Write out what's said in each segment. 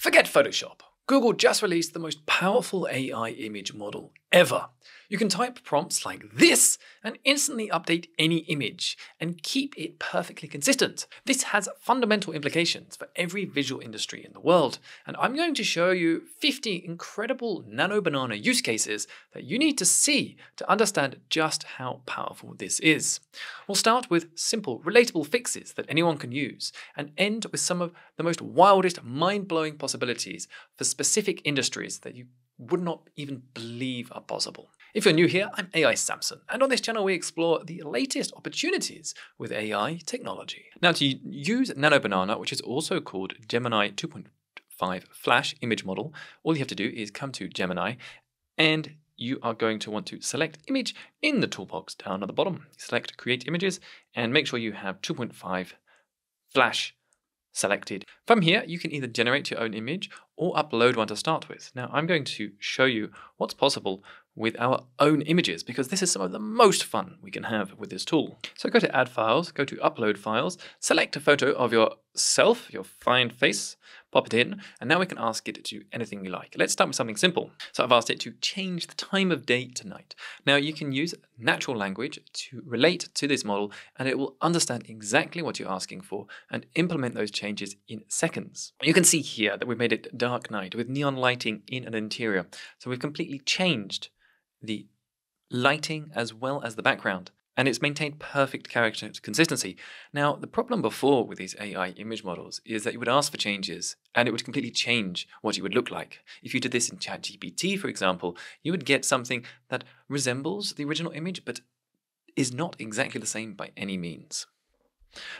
Forget Photoshop. Google just released the most powerful AI image model ever. You can type prompts like this and instantly update any image and keep it perfectly consistent. This has fundamental implications for every visual industry in the world, and I'm going to show you 50 incredible Nano Banana use cases that you need to see to understand just how powerful this is. We'll start with simple, relatable fixes that anyone can use, and end with some of the most wildest, mind-blowing possibilities for specific industries that you would not even believe are possible. If you're new here, I'm AI Samson, and on this channel we explore the latest opportunities with AI technology. Now, to use Nano Banana, which is also called Gemini 2.5 Flash image model, all you have to do is come to Gemini, and you are going to want to select image in the toolbox down at the bottom. Select Create Images, and make sure you have 2.5 Flash selected. From here, you can either generate your own image or upload one to start with. Now, I'm going to show you what's possible with our own images, because this is some of the most fun we can have with this tool. So go to Add Files, go to Upload Files, select a photo of yourself, your fine face, pop it in, and now we can ask it to do anything you like. Let's start with something simple. So I've asked it to change the time of day tonight. Now you can use natural language to relate to this model, and it will understand exactly what you're asking for and implement those changes in seconds. You can see here that we've made it dark night with neon lighting in an interior. So we've completely changed the lighting as well as the background, and it's maintained perfect character consistency. Now, the problem before with these AI image models is that you would ask for changes and it would completely change what you would look like. If you did this in ChatGPT, for example, you would get something that resembles the original image but is not exactly the same by any means.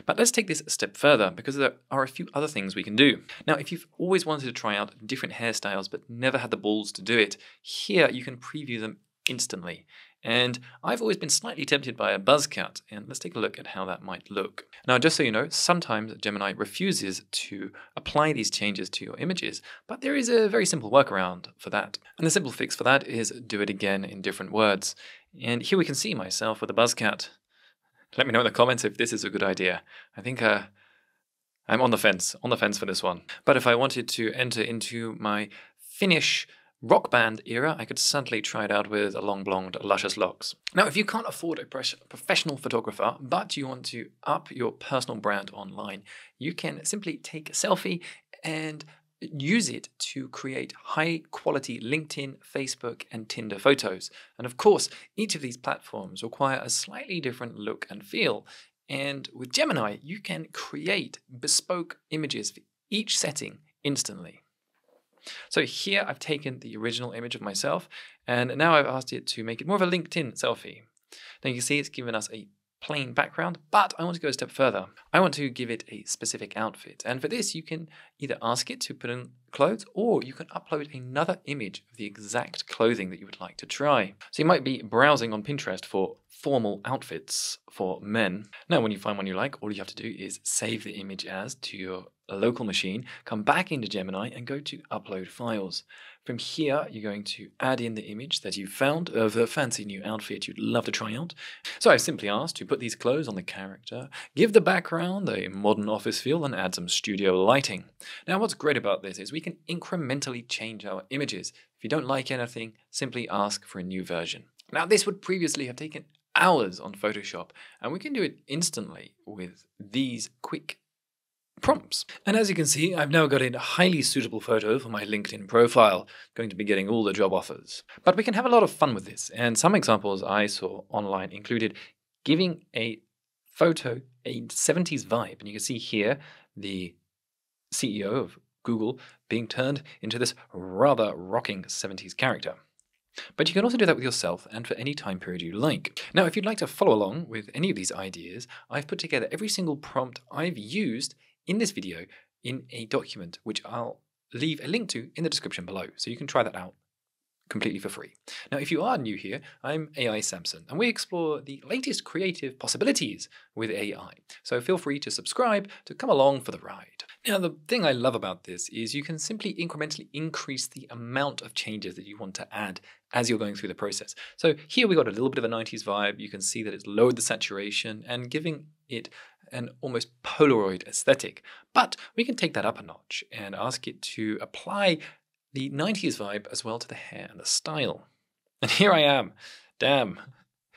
But let's take this a step further, because there are a few other things we can do. Now, if you've always wanted to try out different hairstyles but never had the balls to do it, here you can preview them instantly. And I've always been slightly tempted by a Buzzcut, and let's take a look at how that might look. Now, just so you know, sometimes Gemini refuses to apply these changes to your images, but there is a very simple workaround for that. And the simple fix for that is do it again in different words. And here we can see myself with a Buzzcut. Let me know in the comments if this is a good idea. I think I'm on the fence for this one. But if I wanted to enter into my Finnish rock band era, I could certainly try it out with a long blonde, luscious locks. Now, if you can't afford a professional photographer, but you want to up your personal brand online, you can simply take a selfie and use it to create high-quality LinkedIn, Facebook, and Tinder photos. And of course, each of these platforms require a slightly different look and feel. And with Gemini, you can create bespoke images for each setting instantly. So here I've taken the original image of myself, and now I've asked it to make it more of a LinkedIn selfie. Now you can see it's given us a plain background, but I want to go a step further. I want to give it a specific outfit, and for this you can either ask it to put in clothes, or you can upload another image of the exact clothing that you would like to try. So you might be browsing on Pinterest for formal outfits for men. Now, when you find one you like, all you have to do is save the image as to your local machine, come back into Gemini and go to Upload Files. From here, you're going to add in the image that you found of a fancy new outfit you'd love to try out. So I've simply asked to put these clothes on the character, give the background a modern office feel, and add some studio lighting. Now, what's great about this is we can incrementally change our images. If you don't like anything, simply ask for a new version. Now, this would previously have taken hours on Photoshop, and we can do it instantly with these quick prompts. And as you can see, I've now got a highly suitable photo for my LinkedIn profile, going to be getting all the job offers. But we can have a lot of fun with this, and some examples I saw online included giving a photo a 70s vibe. And you can see here the CEO of Google being turned into this rather rocking 70s character. But you can also do that with yourself and for any time period you like. Now, if you'd like to follow along with any of these ideas, I've put together every single prompt I've used in this video in a document, which I'll leave a link to in the description below, so you can try that out completely for free. Now, if you are new here, I'm AI Samson, and we explore the latest creative possibilities with AI. So feel free to subscribe to come along for the ride. Now, the thing I love about this is you can simply incrementally increase the amount of changes that you want to add as you're going through the process. So here we got a little bit of a 90s vibe. You can see that it's lowered the saturation and giving it an almost Polaroid aesthetic. But we can take that up a notch and ask it to apply the 90s vibe as well to the hair and the style. And here I am. Damn.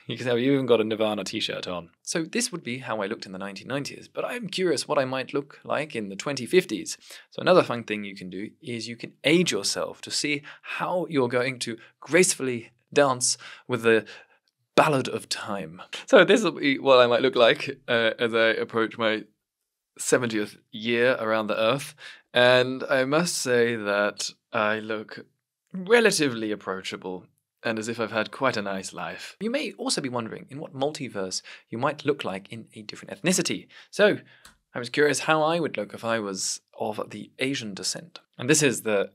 You can tell you even got a Nirvana t-shirt on. So this would be how I looked in the 1990s, but I'm curious what I might look like in the 2050s. So another fun thing you can do is you can age yourself to see how you're going to gracefully dance with the ballad of time. So this will be what I might look like as I approach my 70th year around the earth. And I must say that I look relatively approachable and as if I've had quite a nice life. You may also be wondering in what multiverse you might look like in a different ethnicity. So I was curious how I would look if I was of the Asian descent. And this is the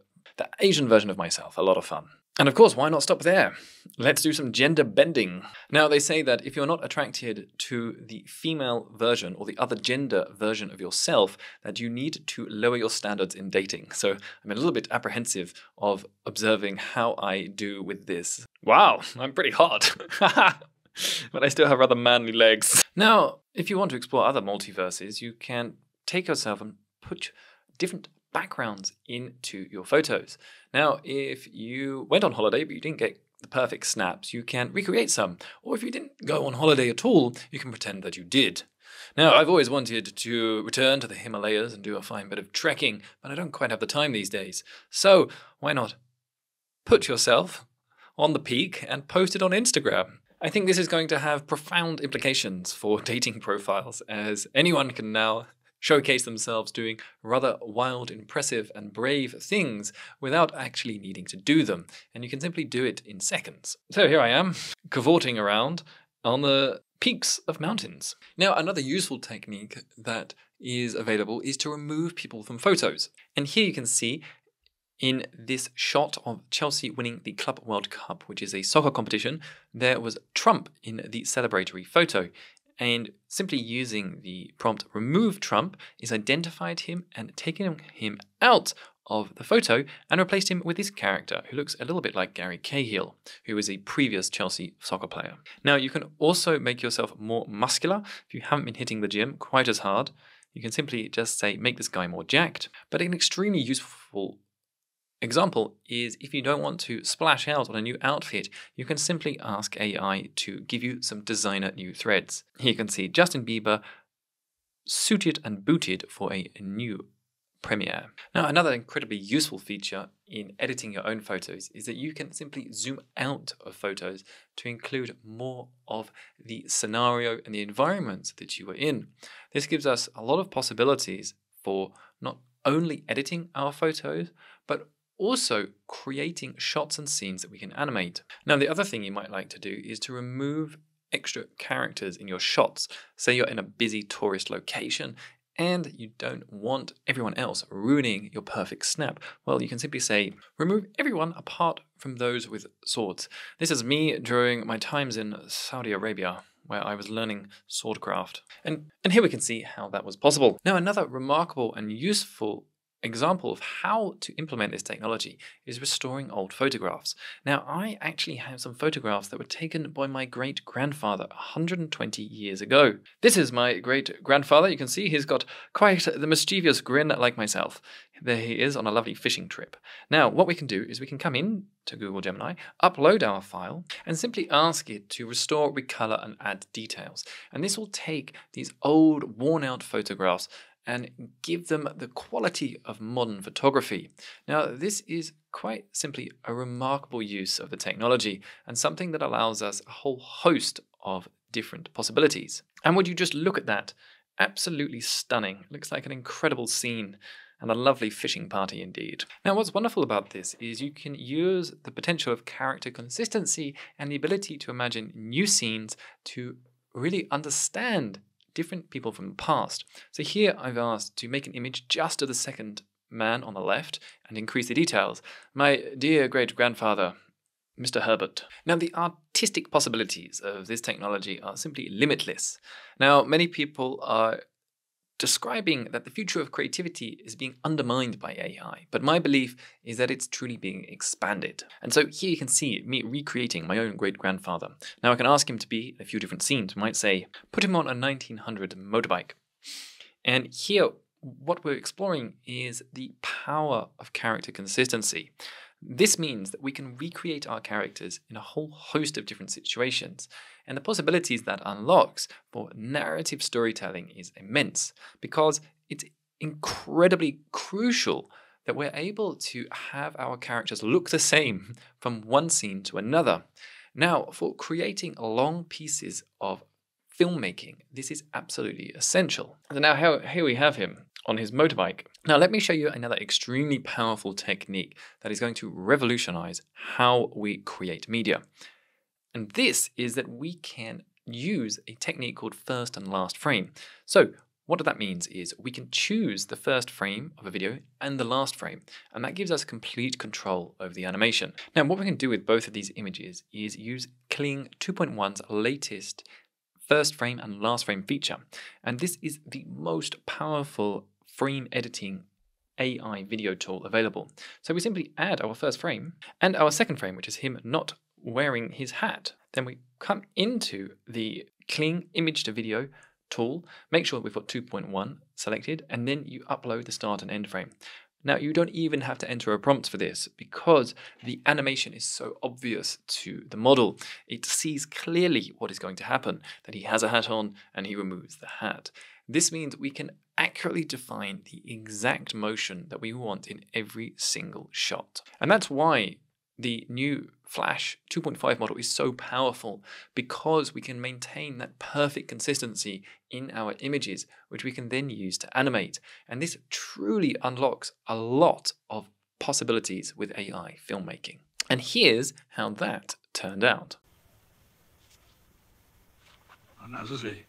Asian version of myself, a lot of fun. And of course, why not stop there? Let's do some gender bending. Now, they say that if you're not attracted to the female version or the other gender version of yourself, that you need to lower your standards in dating. So I'm a little bit apprehensive of observing how I do with this. Wow, I'm pretty hot. But I still have rather manly legs. Now, if you want to explore other multiverses, you can take yourself and put different backgrounds into your photos. Now, if you went on holiday but you didn't get the perfect snaps, you can recreate some. Or if you didn't go on holiday at all, you can pretend that you did. Now, I've always wanted to return to the Himalayas and do a fine bit of trekking, but I don't quite have the time these days. So, why not put yourself on the peak and post it on Instagram? I think this is going to have profound implications for dating profiles, as anyone can now showcase themselves doing rather wild, impressive, and brave things without actually needing to do them. And you can simply do it in seconds. So here I am, cavorting around on the peaks of mountains. Now, another useful technique that is available is to remove people from photos. And here you can see in this shot of Chelsea winning the Club World Cup, which is a soccer competition, there was Trump in the celebratory photo. And simply using the prompt remove Trump is identified him and taken him out of the photo and replaced him with this character who looks a little bit like Gary Cahill, who is a previous Chelsea soccer player. Now, you can also make yourself more muscular if you haven't been hitting the gym quite as hard. You can simply just say, make this guy more jacked. But an extremely useful example is if you don't want to splash out on a new outfit, you can simply ask AI to give you some designer new threads. Here you can see Justin Bieber suited and booted for a new premiere. Now, another incredibly useful feature in editing your own photos is that you can simply zoom out of photos to include more of the scenario and the environment that you were in. This gives us a lot of possibilities for not only editing our photos, but also creating shots and scenes that we can animate. Now, the other thing you might like to do is to remove extra characters in your shots. Say you're in a busy tourist location and you don't want everyone else ruining your perfect snap. Well, you can simply say, remove everyone apart from those with swords. This is me during my times in Saudi Arabia, where I was learning swordcraft. And here we can see how that was possible. Now, another remarkable and useful example of how to implement this technology is restoring old photographs. Now, I actually have some photographs that were taken by my great-grandfather 120 years ago. This is my great-grandfather. You can see he's got quite the mischievous grin like myself. There he is on a lovely fishing trip. Now, what we can do is we can come in to Google Gemini, upload our file, and simply ask it to restore, recolor, and add details. And this will take these old, worn-out photographs and give them the quality of modern photography. Now, this is quite simply a remarkable use of the technology and something that allows us a whole host of different possibilities. And would you just look at that? Absolutely stunning. Looks like an incredible scene and a lovely fishing party indeed. Now, what's wonderful about this is you can use the potential of character consistency and the ability to imagine new scenes to really understand different people from the past. So here I've asked to make an image just of the second man on the left and increase the details. My dear great-grandfather, Mr. Herbert. Now, the artistic possibilities of this technology are simply limitless. Now, many people are describing that the future of creativity is being undermined by AI, but my belief is that it's truly being expanded. And so here you can see me recreating my own great-grandfather. Now I can ask him to be in a few different scenes. I might say, put him on a 1900 motorbike. And here, what we're exploring is the power of character consistency. This means that we can recreate our characters in a whole host of different situations, and the possibilities that unlocks for narrative storytelling is immense, because it's incredibly crucial that we're able to have our characters look the same from one scene to another. Now, for creating long pieces of filmmaking, this is absolutely essential. So now here we have him on his motorbike. Now let me show you another extremely powerful technique that is going to revolutionize how we create media. And this is that we can use a technique called first and last frame. So what that means is we can choose the first frame of a video and the last frame, and that gives us complete control over the animation. Now, what we can do with both of these images is use Kling 2.1's latest first frame and last frame feature. And this is the most powerful frame editing AI video tool available. So we simply add our first frame and our second frame, which is him not wearing his hat. Then we come into the Kling image to video tool, make sure we've got 2.1 selected, and then you upload the start and end frame. Now, you don't even have to enter a prompt for this because the animation is so obvious to the model. It sees clearly what is going to happen, that he has a hat on and he removes the hat. This means we can accurately define the exact motion that we want in every single shot. And that's why the new Flash 2.5 model is so powerful, because we can maintain that perfect consistency in our images, which we can then use to animate. And this truly unlocks a lot of possibilities with AI filmmaking. And here's how that turned out. Unnecessary.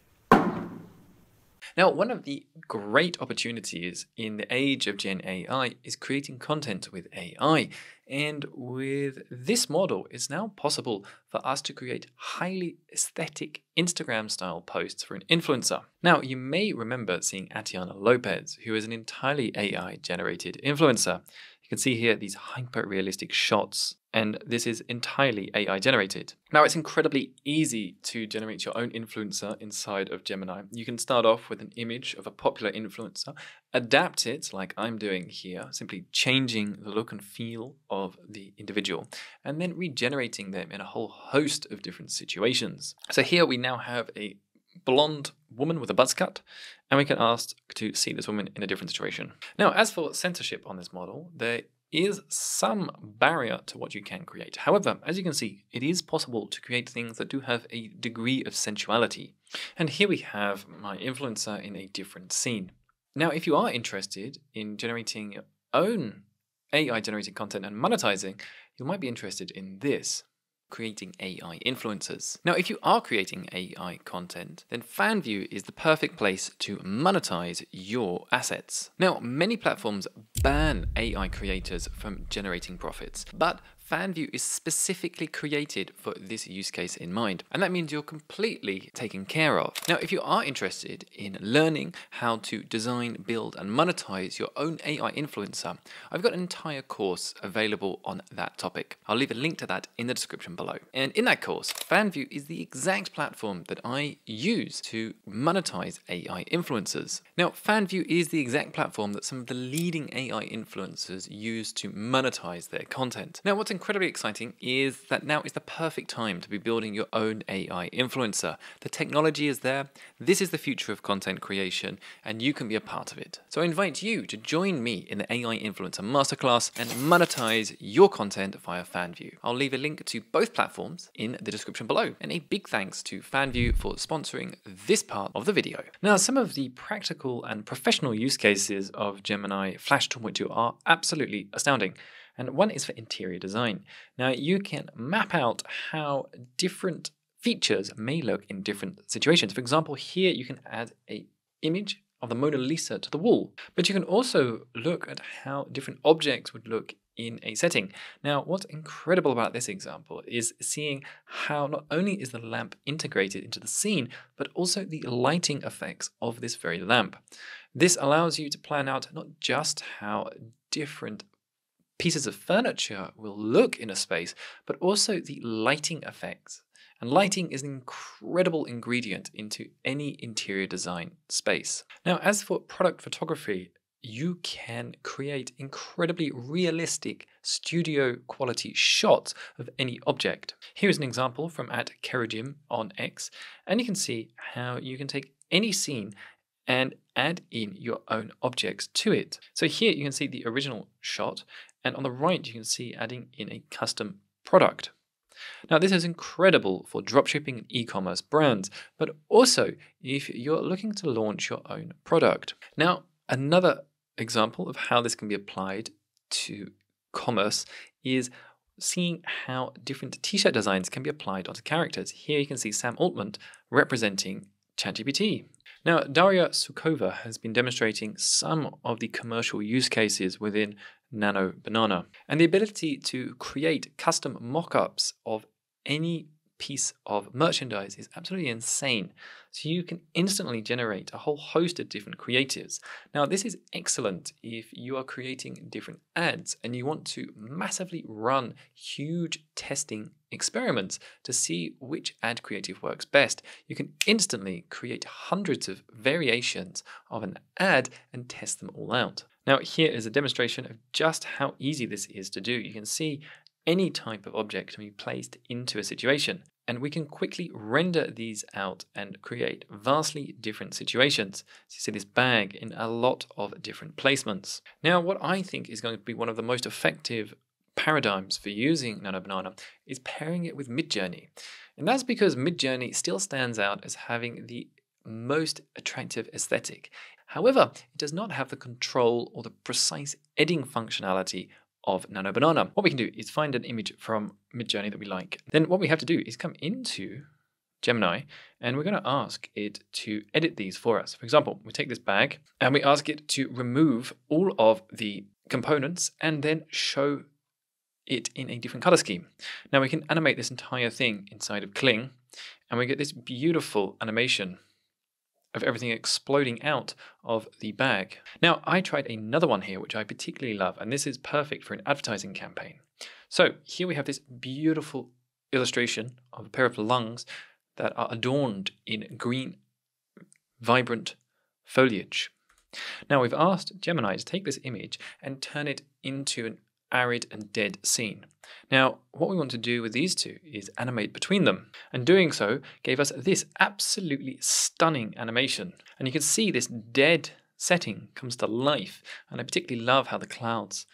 Now, one of the great opportunities in the age of Gen AI is creating content with AI. And with this model, it's now possible for us to create highly aesthetic Instagram-style posts for an influencer. Now, you may remember seeing Atiana Lopez, who is an entirely AI-generated influencer. You can see here these hyper-realistic shots, and this is entirely AI-generated. Now, it's incredibly easy to generate your own influencer inside of Gemini. You can start off with an image of a popular influencer, adapt it like I'm doing here, simply changing the look and feel of the individual, and then regenerating them in a whole host of different situations. So here we now have a blonde woman with a buzz cut, and we can ask to see this woman in a different situation. Now, as for censorship on this model, there is some barrier to what you can create. However, as you can see, it is possible to create things that do have a degree of sensuality. And here we have my influencer in a different scene. Now, if you are interested in generating your own AI-generated content and monetizing, you might be interested in this. Creating AI influencers. Now, if you are creating AI content, then Fanvue is the perfect place to monetize your assets. Now, many platforms ban AI creators from generating profits, but Fanvue is specifically created for this use case in mind, and that means you're completely taken care of. Now, if you are interested in learning how to design, build, and monetize your own AI influencer, I've got an entire course available on that topic. I'll leave a link to that in the description below. And in that course, Fanvue is the exact platform that I use to monetize AI influencers. Now, Fanvue is the exact platform that some of the leading AI influencers use to monetize their content. Now, what's incredibly exciting is that now is the perfect time to be building your own AI influencer. The technology is there, this is the future of content creation, and you can be a part of it. So I invite you to join me in the AI Influencer Masterclass and monetize your content via Fanvue. I'll leave a link to both platforms in the description below. And a big thanks to Fanvue for sponsoring this part of the video. Now, some of the practical and professional use cases of Gemini Flash 2.2 are absolutely astounding. And one is for interior design. Now, you can map out how different features may look in different situations. For example, here you can add an image of the Mona Lisa to the wall, but you can also look at how different objects would look in a setting. Now, what's incredible about this example is seeing how not only is the lamp integrated into the scene, but also the lighting effects of this very lamp. This allows you to plan out not just how different pieces of furniture will look in a space, but also the lighting effects. And lighting is an incredible ingredient into any interior design space. Now, as for product photography, you can create incredibly realistic studio quality shots of any object. Here's an example from @Kerajim on X, and you can see how you can take any scene and add in your own objects to it. So here you can see the original shot, and on the right you can see adding in a custom product. Now, this is incredible for dropshipping and e-commerce brands, but also if you're looking to launch your own product. Now, another example of how this can be applied to commerce is seeing how different t-shirt designs can be applied onto characters. Here you can see Sam Altman representing ChatGPT. Now, Daria Sukova has been demonstrating some of the commercial use cases within Nano Banana, and the ability to create custom mock-ups of any piece of merchandise is absolutely insane. So you can instantly generate a whole host of different creatives. Now, this is excellent if you are creating different ads and you want to massively run huge testing experiments to see which ad creative works best. You can instantly create hundreds of variations of an ad and test them all out. Now, here is a demonstration of just how easy this is to do. You can see any type of object can be placed into a situation, and we can quickly render these out and create vastly different situations. So you see this bag in a lot of different placements. Now, what I think is going to be one of the most effective paradigms for using Nano Banana is pairing it with Midjourney. And that's because Midjourney still stands out as having the most attractive aesthetic. However, it does not have the control or the precise editing functionality of Nano Banana. What we can do is find an image from Midjourney that we like. Then what we have to do is come into Gemini and we're going to ask it to edit these for us. For example, we take this bag and we ask it to remove all of the components and then show it in a different color scheme. Now we can animate this entire thing inside of Kling and we get this beautiful animation of everything exploding out of the bag. Now, I tried another one here, which I particularly love, and this is perfect for an advertising campaign. So here we have this beautiful illustration of a pair of lungs that are adorned in green, vibrant foliage. Now, we've asked Gemini to take this image and turn it into an arid and dead scene. Now, what we want to do with these two is animate between them, and doing so gave us this absolutely stunning animation. And you can see this dead setting comes to life, and I particularly love how the clouds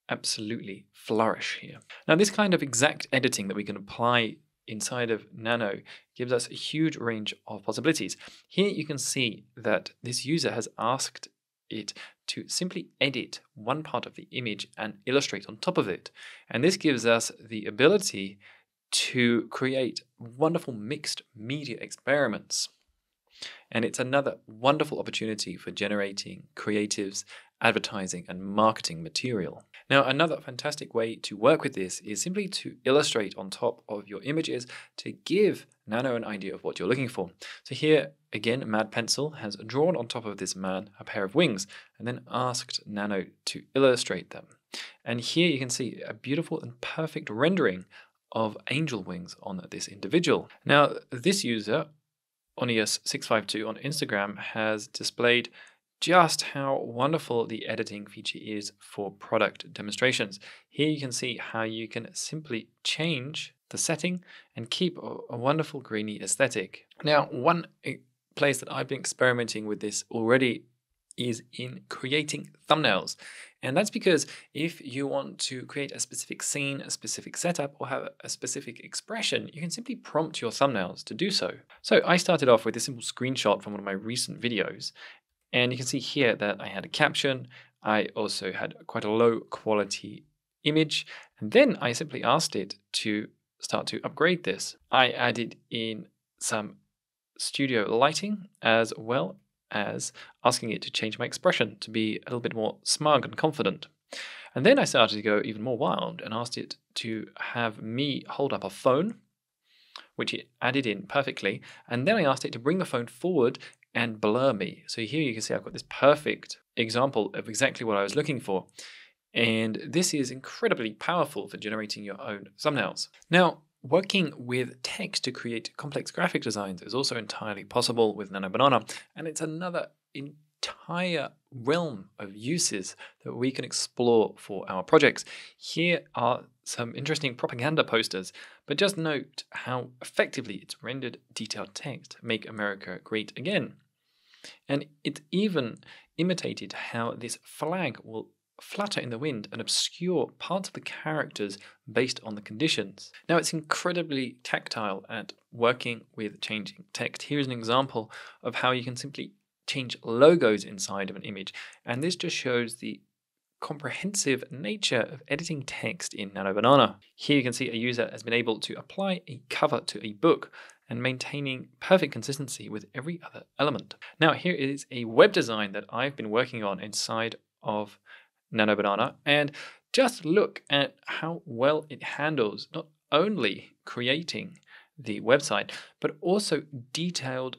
absolutely flourish here. Now, this kind of exact editing that we can apply inside of Nano gives us a huge range of possibilities. Here you can see that this user has asked it to simply edit one part of the image and illustrate on top of it. And this gives us the ability to create wonderful mixed media experiments. And it's another wonderful opportunity for generating creatives, advertising, and marketing material. Now, another fantastic way to work with this is simply to illustrate on top of your images to give Nano an idea of what you're looking for. So here, again, Mad Pencil has drawn on top of this man a pair of wings and then asked Nano to illustrate them. And here you can see a beautiful and perfect rendering of angel wings on this individual. Now, this user, Onius652 on Instagram, has displayed just how wonderful the editing feature is for product demonstrations. Here you can see how you can simply change the setting and keep a wonderful greeny aesthetic. Now, one place that I've been experimenting with this already is in creating thumbnails. And that's because if you want to create a specific scene, a specific setup, or have a specific expression, you can simply prompt your thumbnails to do so. So I started off with a simple screenshot from one of my recent videos. And you can see here that I had a caption. I also had quite a low quality image. And then I simply asked it to start to upgrade this. I added in some studio lighting as well as asking it to change my expression to be a little bit more smug and confident. And then I started to go even more wild and asked it to have me hold up a phone, which it added in perfectly. And then I asked it to bring the phone forward and blur me. So here you can see I've got this perfect example of exactly what I was looking for. And this is incredibly powerful for generating your own thumbnails. Now, working with text to create complex graphic designs is also entirely possible with Nano Banana, and it's another entire realm of uses that we can explore for our projects. Here are some interesting propaganda posters, but just note how effectively it's rendered detailed text, "Make America Great Again." And it even imitated how this flag will flutter in the wind and obscure parts of the characters based on the conditions. Now, it's incredibly tactile at working with changing text. Here's an example of how you can simply change logos inside of an image, and this just shows the comprehensive nature of editing text in Nano Banana. Here you can see a user has been able to apply a cover to a book and maintaining perfect consistency with every other element. Now, here is a web design that I've been working on inside of Nano Banana, and just look at how well it handles not only creating the website, but also detailed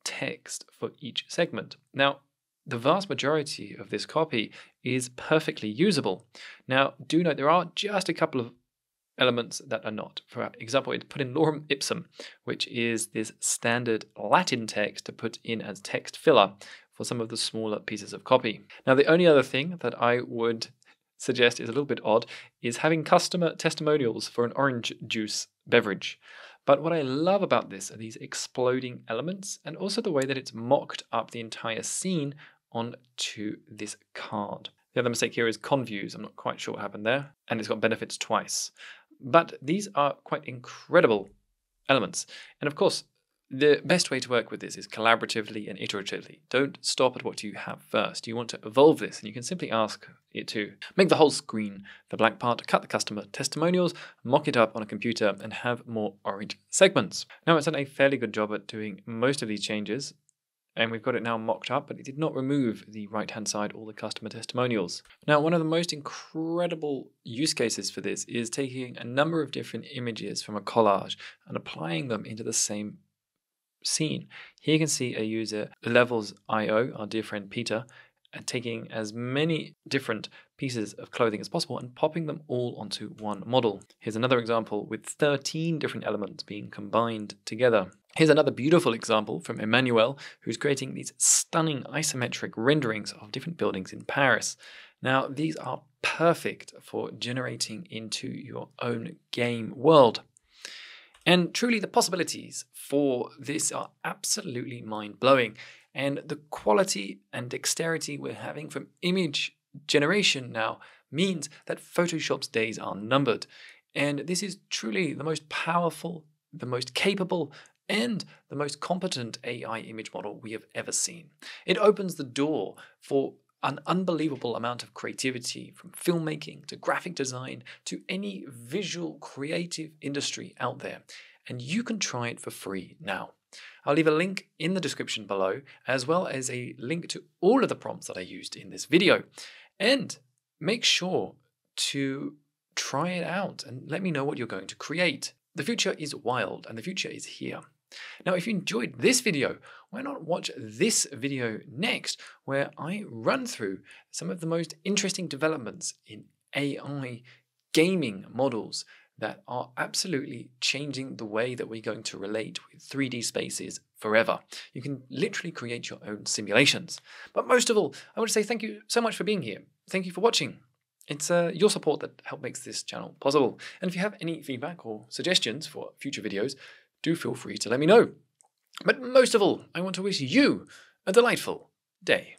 text for each segment. Now, the vast majority of this copy is perfectly usable. Now, do note there are just a couple of elements that are not. For example, it put in lorem ipsum, which is this standard Latin text to put in as text filler for some of the smaller pieces of copy. Now, the only other thing that I would suggest is a little bit odd is having customer testimonials for an orange juice beverage. But what I love about this are these exploding elements and also the way that it's mocked up the entire scene onto this card. The other mistake here is conviews. I'm not quite sure what happened there. And it's got benefits twice. But these are quite incredible elements. And of course, the best way to work with this is collaboratively and iteratively. Don't stop at what you have first. You want to evolve this, and you can simply ask it to make the whole screen the black part, cut the customer testimonials, mock it up on a computer, and have more orange segments. Now, it's done a fairly good job at doing most of these changes, and we've got it now mocked up, but it did not remove the right-hand side or the customer testimonials. Now, one of the most incredible use cases for this is taking a number of different images from a collage and applying them into the same scene. Here you can see a user, Levels.io, our dear friend Peter, taking as many different pieces of clothing as possible and popping them all onto one model. Here's another example with 13 different elements being combined together. Here's another beautiful example from Emmanuel, who's creating these stunning isometric renderings of different buildings in Paris. Now, these are perfect for generating into your own game world. And truly, the possibilities for this are absolutely mind-blowing. And the quality and dexterity we're having from image generation now means that Photoshop's days are numbered. And this is truly the most powerful, the most capable, and the most competent AI image model we have ever seen. It opens the door for an unbelievable amount of creativity, from filmmaking to graphic design to any visual creative industry out there. And you can try it for free now. I'll leave a link in the description below, as well as a link to all of the prompts that I used in this video. And make sure to try it out and let me know what you're going to create. The future is wild and the future is here. Now, if you enjoyed this video, why not watch this video next, where I run through some of the most interesting developments in AI gaming models that are absolutely changing the way that we're going to relate with 3D spaces forever. You can literally create your own simulations. But most of all, I want to say thank you so much for being here. Thank you for watching. It's your support that helps makes this channel possible. And if you have any feedback or suggestions for future videos, do feel free to let me know. But most of all, I want to wish you a delightful day.